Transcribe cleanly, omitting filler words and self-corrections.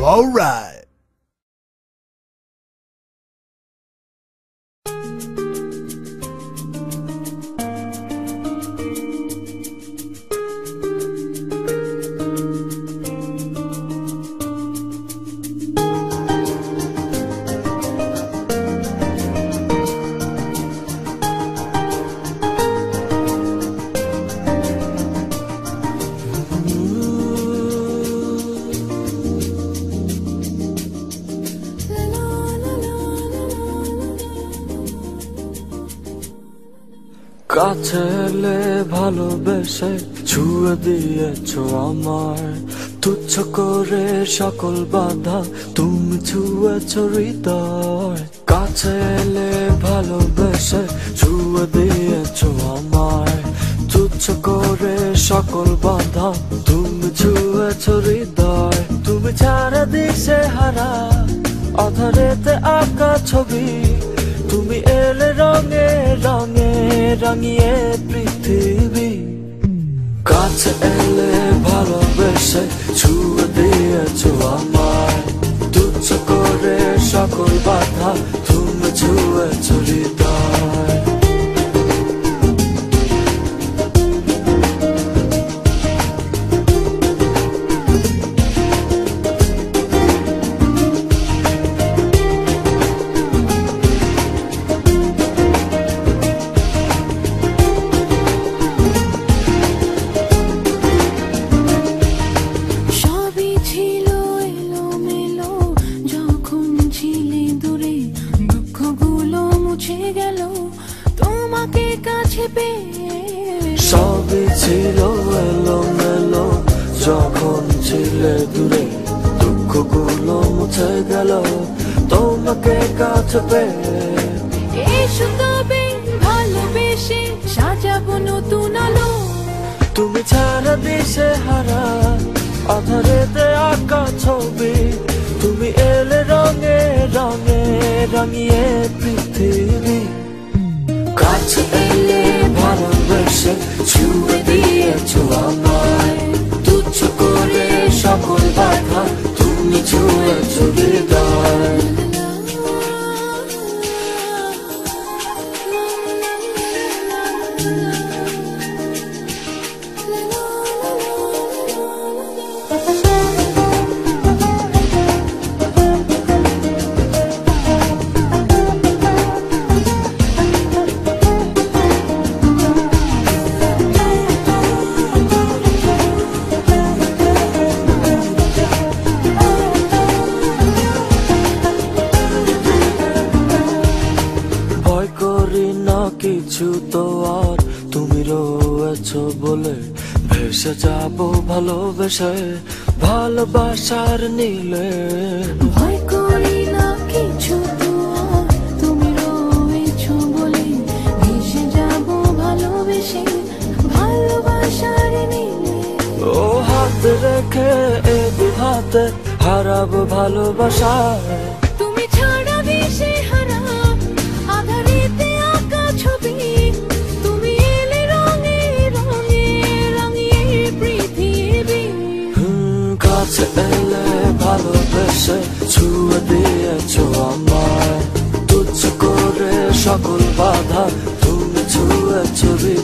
All right. কাছে এলে ভালোবেসে ছুঁয়ে দিয়েছো আমায়, তুচ্ছ করে সকল বাধা তুমি ছুঁয়েছো হৃদয়। কাছে এলে ভালোবেসে ছুঁয়ে দিয়েছো আমায়, তুচ্ছ করে সকল বাধা তুমি ছুঁয়েছো হৃদয়। তুমি ছাড়া দিশে হারা আধারেতে আঁকা ছবি, তুমি এলে রঙে রঙে রাঙিয়ে পৃথিবী। কাছে এলে ভালোবেসে ছুঁয়ে দিয়েছো আমায়, তুচ্ছ করে সকল বাধা তুমি ছুঁয়েছো হৃদয়। সবই ছিল এলোমেলো যখন ছিলে দূরে, দুঃখগুলো মুছে গেল তোমাকে কাছে পেয়ে। এসো তবে ভালোবেসে সাজাবো নতুন আলো, তুমি ছাড়া দিশে হারা আধারেতে আঁকা ছবি, তুমি এলে রঙে রঙে রাঙিয়ে পৃথিবী। কাছে এলে ভালোবেসে ছুঁয়ে দিয়েছো আমায়, তুচ্ছ করে সকল বাধা তুমি ছুঁয়েছো হৃদয়। কিছু তো আর তুমি রয়েছো বলে ভেসে যাবো ভালোবেসে ভালোবাসার নীলে। ভয় করি না কিছু তো আর তুমি রয়েছো বলে ভেসে যাবো ভালোবেসে ভালোবাসার নীলে। ও হাত রেখে এ দু হাতে হারাবো ভালোবাসায়, তুমি ছাড়া দিশে হারা আধারেতে আঁকা ছবি, তুমি এলে রঙে রঙে রাঙিয়ে পৃথিবী। কাছে এলে ভালোবেসে ছুঁয়ে দিয়েছো আমায়, তুচ্ছ করে সকল বাধা তুমি ছুঁয়েছো হৃদয়।